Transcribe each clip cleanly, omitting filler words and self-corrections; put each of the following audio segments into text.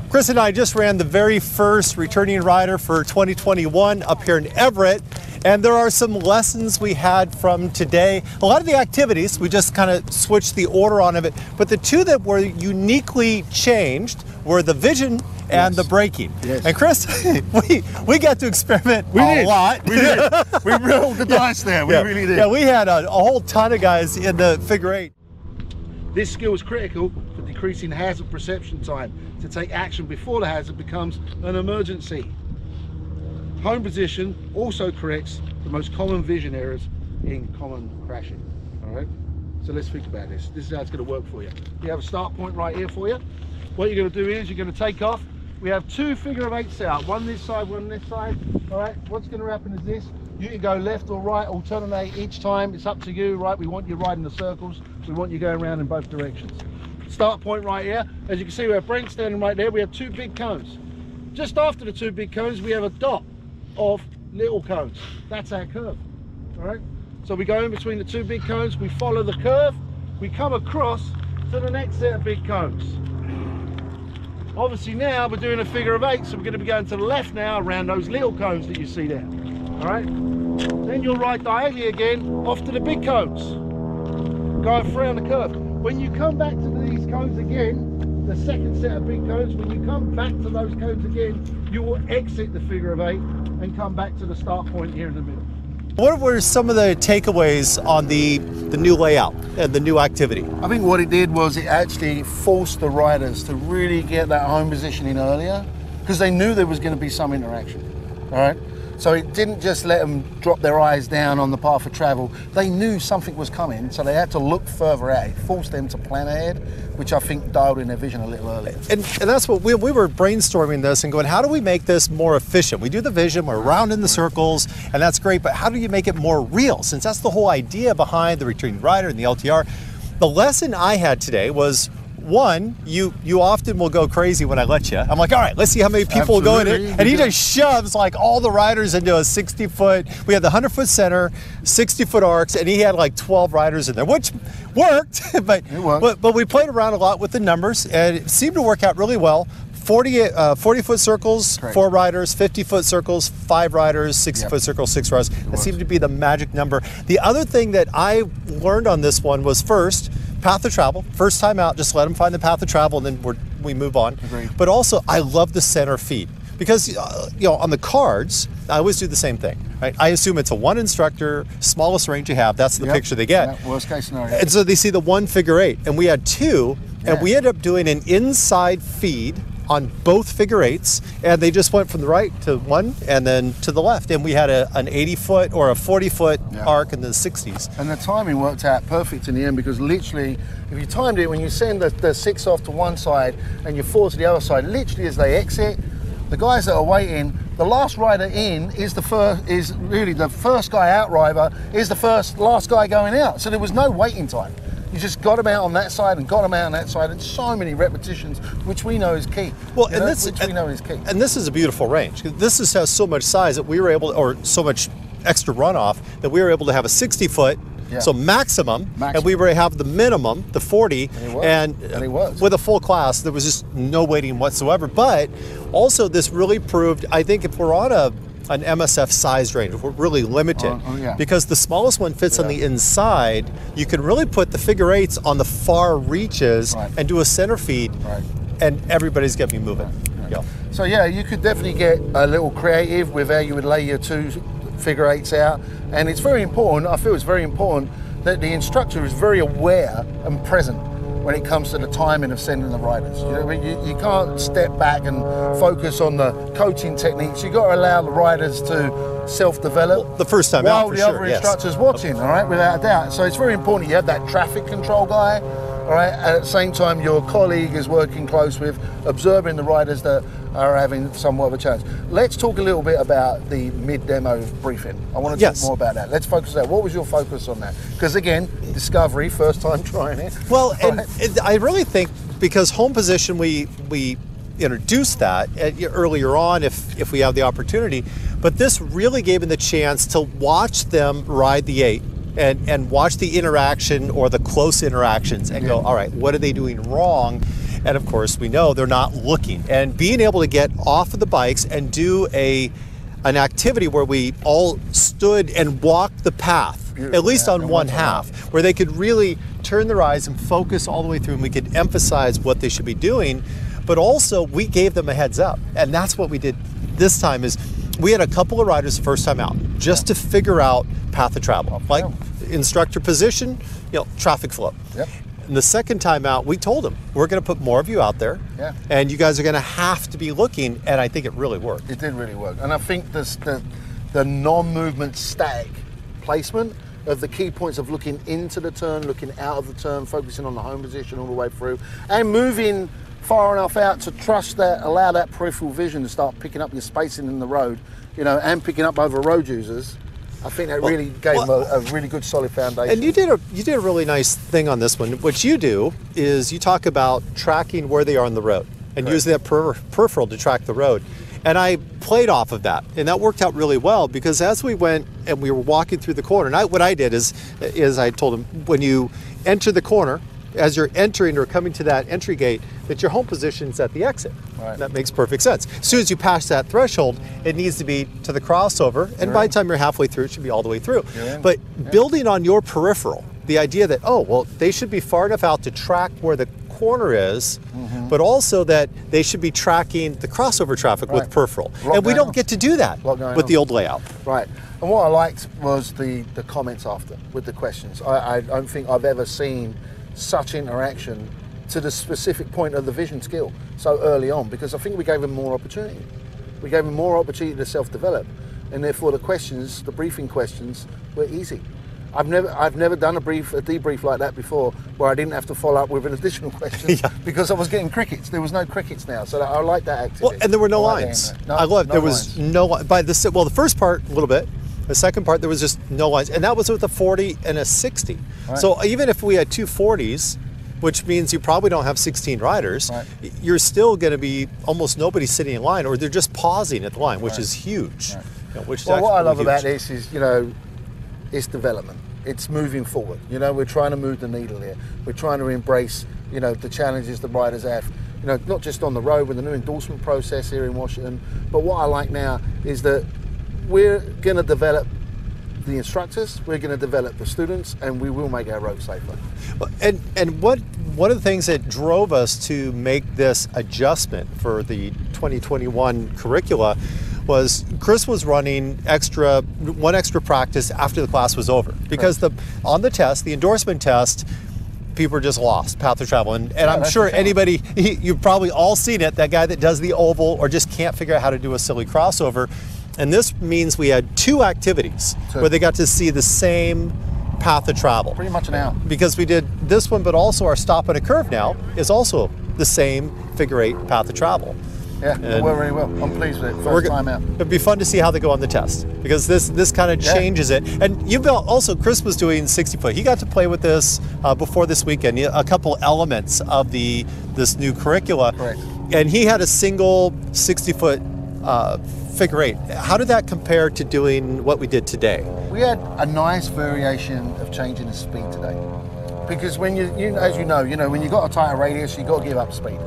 Chris and I just ran the very first returning rider for 2021 up here in Everett, and there are some lessons we had from today. A lot of the activities, we just kind of switched the order on it, but the two that were uniquely changed were the vision and the braking. Yes. And Chris, we got to experiment a lot. We did. We rolled the dice there. We really did. Yeah, we had a whole ton of guys in the figure eight. This skill is critical for decreasing hazard perception time to take action before the hazard becomes an emergency. Home position also corrects the most common vision errors in common crashing. All right, so let's think about this. This is how it's going to work for you. You have a start point right here for you. What you're going to do is you're going to take off. We have two figure of eights out, one this side, one this side. All right, what's going to happen is this. You can go left or right, alternate each time. It's up to you, right? We want you riding the circles. We want you going around in both directions. Start point right here. As you can see, we have Brent standing right there. We have two big cones. Just after the two big cones, we have a dot of little cones. That's our curve. All right. So we go in between the two big cones. We follow the curve. We come across to the next set of big cones. Obviously now we're doing a figure of eight, so we're going to be going to the left now around those little cones that you see there. All right. Then you'll ride diagonally again off to the big cones, going around the curve. When you come back to these cones again, the second set of big cones, when you come back to those cones again, you will exit the figure of eight and come back to the start point here in the middle. What were some of the takeaways on the new layout and the new activity? I think what it did was it actually forced the riders to really get that home position in earlier, because they knew there was going to be some interaction. All right. So it didn't just let them drop their eyes down on the path of travel. They knew something was coming, so they had to look further out. It forced them to plan ahead, which I think dialed in their vision a little earlier. And that's what we were brainstorming this and going, how do we make this more efficient? We do the vision, we're around in the circles, and that's great, but how do you make it more real? Since that's the whole idea behind the returning rider and the LTR. The lesson I had today was, one, you often will go crazy when I let you. I'm like, all right, let's see how many people will go in it. And he just shoves like all the riders into a 60-foot. We had the 100-foot center, 60-foot arcs, and he had like 12 riders in there, which worked. but we played around a lot with the numbers, and it seemed to work out really well. 40-foot circles, correct. 4 riders, 50-foot circles, 5 riders, 60-foot circles, 6 riders. That seemed to be the magic number. The other thing that I learned on this one was, first, path of travel. First time out, just let them find the path of travel, and then we move on. Agreed. But also, I love the center feed, because you know, on the cards, I always do the same thing. Right? I assume it's a one instructor, smallest range you have. That's the picture they get. Yeah, worst case scenario. And so they see the one figure eight, and we had two, and we ended up doing an inside feed on both figure eights, and they just went from the right to one and then to the left, and we had an 80-foot or a 40-foot arc in the 60s. And the timing worked out perfect in the end, because literally, if you timed it, when you send the 6 off to one side and you 4 to the other side, literally as they exit, the guys that are waiting, the last rider in is really the first guy out rider is the last guy going out. So there was no waiting time. You just got them out on that side and got them out on that side, and so many repetitions, which we know is key. Well, and we know is key. And this is a beautiful range. This has so much size that we were able, or so much extra runoff, that we were able to have a 60-foot, so maximum, and we were have the minimum, the 40, and it was. With a full class, there was just no waiting whatsoever. But also, this really proved, I think, if we're on an MSF size range, we're really limited, because the smallest one fits on the inside. You can really put the figure eights on the far reaches and do a center feed, and everybody's going to be moving. So yeah, you could definitely get a little creative with how you would lay your 2 figure eights out, and it's very important, I feel it's very important that the instructor is very aware and present when it comes to the timing of sending the riders. You know, you can't step back and focus on the coaching techniques. You've got to allow the riders to self-develop. Well, the first time while out, for the other instructor's watching, all right, without a doubt. So it's very important you have that traffic control guy, all right, at the same time your colleague is working close with observing the riders that are having somewhat of a challenge. Let's talk a little bit about the mid-demo briefing. I want to talk more about that. Let's focus on that. What was your focus on that? Because again, discovery, first time trying it. Well, and I really think, because home position, we introduced that earlier on if we have the opportunity, but this really gave them the chance to watch them ride the 8 and watch the interaction or the close interactions and go, all right, what are they doing wrong? And of course, we know they're not looking. And being able to get off of the bikes and do an activity where we all stood and walked the path, at least on one half, where they could really turn their eyes and focus all the way through, and we could emphasize what they should be doing. But also, we gave them a heads up. And that's what we did this time. Is we had a couple of riders the first time out just to figure out path of travel, like instructor position, traffic flow. Yep. And the second time out, we told them, we're going to put more of you out there, and you guys are going to have to be looking, and I think it really worked. It did really work. And I think the non-movement static placement of the key points of looking into the turn, looking out of the turn, focusing on the home position all the way through, and moving far enough out to trust that, allow that peripheral vision to start picking up your spacing in the road, and picking up over road users. I think that really gave them a really good solid foundation. And you did a really nice thing on this one. What you do is you talk about tracking where they are on the road and using that peripheral to track the road. And I played off of that, and that worked out really well, because as we went and we were walking through the corner, and what I did is I told them, when you enter the corner, as you're entering or coming to that entry gate, that your home position's at the exit. Right. That makes perfect sense. As soon as you pass that threshold, it needs to be to the crossover, and by the time you're halfway through, it should be all the way through. But building on your peripheral, the idea that, they should be far enough out to track where the corner is, but also that they should be tracking the crossover traffic with peripheral. And we don't get to do that with the old layout. Right. And what I liked was the comments after, with the questions. I don't think I've ever seen such interaction to the specific point of the vision skill so early on, because I think we gave them more opportunity. We gave them more opportunity to self-develop, and therefore the briefing questions were easy. I've never done a debrief like that before, where I didn't have to follow up with an additional question because I was getting crickets. There was no crickets now, so I like that activity. Well, and there were no lines. I loved there was no by the first part a little bit. The second part, there was just no lines, and that was with a 40 and a 60. Right. So even if we had two 40s, which means you probably don't have 16 riders, you're still going to be almost nobody sitting in line, or they're just pausing at the line, which is huge. Right. What I love about this is, it's development. It's moving forward. We're trying to move the needle here. We're trying to embrace, the challenges the riders have. Not just on the road with the new endorsement process here in Washington, but what I like now is that we're going to develop the instructors, we're going to develop the students, and we will make our road safer. And one of the things that drove us to make this adjustment for the 2021 curricula was Chris was running one extra practice after the class was over, because on the test, the endorsement test, people are just lost path of travel, and I'm sure anybody, you've probably all seen it, that guy that does the oval or just can't figure out how to do a silly crossover. And this means we had two activities where they got to see the same path of travel. Pretty much an hour. Because we did this one, but also our stop and a curve now is also the same figure 8 path of travel. Yeah, it worked really well. I'm pleased with it. First time out. It'd be fun to see how they go on the test, because this kind of changes it. And Chris was doing 60 foot. He got to play with this before this weekend, a couple elements of this new curricula. Correct. And he had a single 60 foot figure 8. How did that compare to doing what we did today? We had a nice variation of changing the speed today, because when as you know, when you got a tighter radius, you got to give up speed.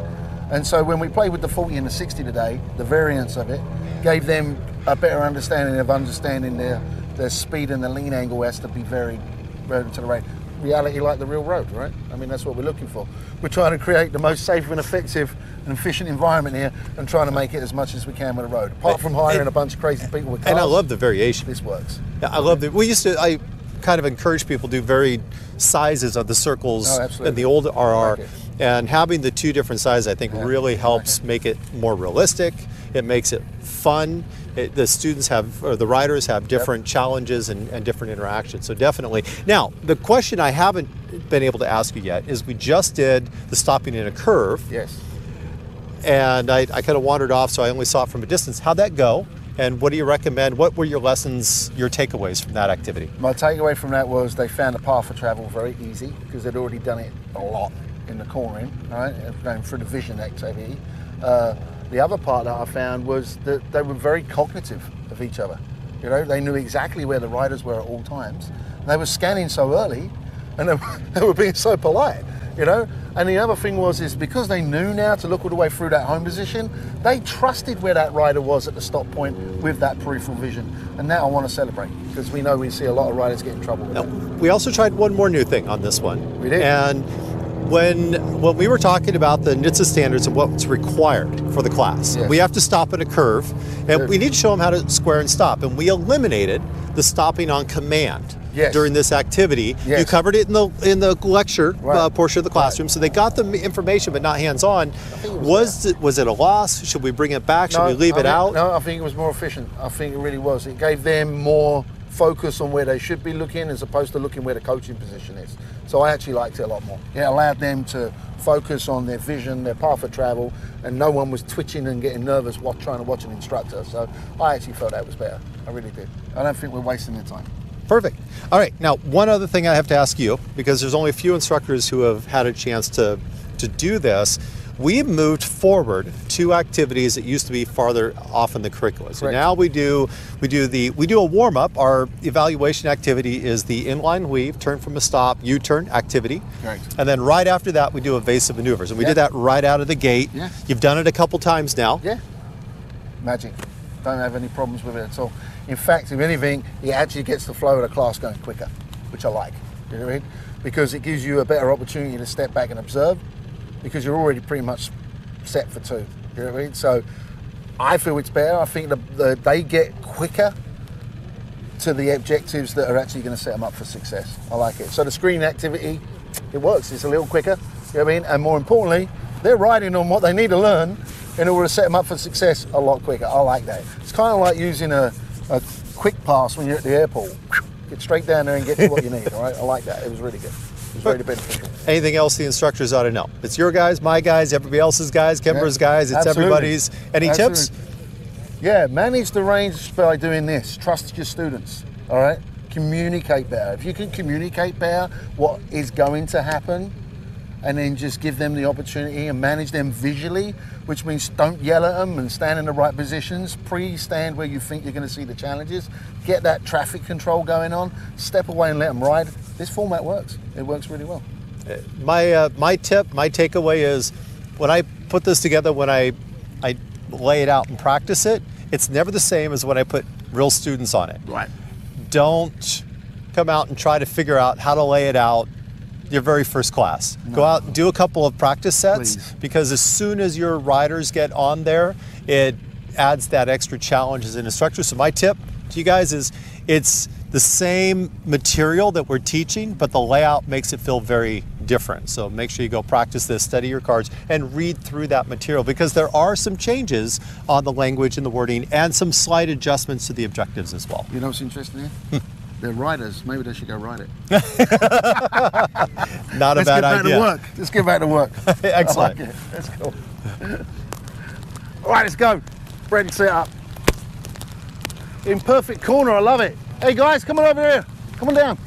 And so when we played with the 40 and the 60 today, the variance of it gave them a better understanding their speed, and the lean angle has to be very to the reality like the real road, right? I mean, that's what we're looking for. We're trying to create the most safe and effective and efficient environment here, and trying to make it as much as we can with the road. Apart from hiring a bunch of crazy people with cars. And I love the variation. This works. Yeah, I love I kind of encourage people to do varied sizes of the circles in the old RR. And having the two different sizes, I think, really helps make it more realistic. It makes it fun. The students the riders have different challenges and different interactions. So definitely. Now, the question I haven't been able to ask you yet is, we just did the stopping in a curve. Yes. And I kind of wandered off, so I only saw it from a distance. How'd that go? And what do you recommend? What were your lessons, your takeaways from that activity? My takeaway from that was they found the path of travel very easy, because they'd already done it a lot in the cornering, right, going through the vision activity. The other part that I found was that they were very cognitive of each other. They knew exactly where the riders were at all times. They were scanning so early, and they were being so polite. you know. And the other thing is because they knew now to look all the way through that home position, they trusted where that rider was at the stop point with that peripheral vision. And that I want to celebrate, because we know we see a lot of riders get in trouble with that. We also tried one more new thing on this one. We did. And when we were talking about the NHTSA standards and what's required for the class, yes. we have to stop at a curve, and we need to show them how to square and stop. And we eliminated the stopping on command. Yes. During this activity. Yes. You covered it in the lecture Right. portion of the classroom, Right. so they got the information but not hands-on. Was it a loss? Should we bring it back? Should we leave it out? No, I think it was more efficient. I think it really was. It gave them more focus on where they should be looking as opposed to looking where the coaching position is. So I actually liked it a lot more. It allowed them to focus on their vision, their path of travel, and no one was twitching and getting nervous trying to watch an instructor. So I actually felt that was better. I really did. I don't think we're wasting their time. Perfect. All right, now one other thing I have to ask you, because there's only a few instructors who have had a chance to do this. We've moved forward 2 activities that used to be farther off in the curriculum. So Correct. now we do a warm up. Our evaluation activity is the inline weave, turn from a stop, U-turn activity. Correct. And then right after that we do evasive maneuvers. And we did that right out of the gate. Yeah. You've done it a couple times now. Yeah, magic. Don't have any problems with it at all. In fact, if anything, it actually gets the flow of the class going quicker, which I like. You know what I mean? Because it gives you a better opportunity to step back and observe, because you're already pretty much set for 2. You know what I mean? So I feel it's better. I think they get quicker to the objectives that are actually going to set them up for success. I like it. So the screening activity, it works. It's a little quicker. You know what I mean? And more importantly, they're riding on what they need to learn in order to set them up for success a lot quicker. I like that. It's kind of like using a quick pass when you're at the airport. Get straight down there and get to what you need, all right? I like that. It was really good. It was very beneficial. Anything else the instructors ought to know? It's your guys, my guys, everybody else's guys, Kimber's guys, it's absolutely. everybody's. Any tips? Yeah, manage the range by doing this. Trust your students, all right? Communicate better. If you can communicate better what is going to happen, and then just give them the opportunity and manage them visually, which means don't yell at them and stand in the right positions, pre-stand where you think you're going to see the challenges, get that traffic control going on, step away and let them ride. This format works. It works really well. My tip, my takeaway is when I put this together, when I lay it out and practice it, it's never the same as when I put real students on it. Right. Don't come out and try to figure out how to lay it out your very first class. No. Go out and do a couple of practice sets. Please. Because as soon as your riders get on there, it adds that extra challenge as an instructor. So my tip to you guys is it's the same material that we're teaching, but the layout makes it feel very different. So make sure you go practice this, study your cards, and read through that material, because there are some changes on the language and the wording and some slight adjustments to the objectives as well. You know what's interesting here? They're riders. Maybe they should go ride it. Not a bad idea. Let's get back to work. Excellent. I like it. That's cool. All right, let's go. Ready, set up. In perfect corner. I love it. Hey guys, come on over here. Come on down.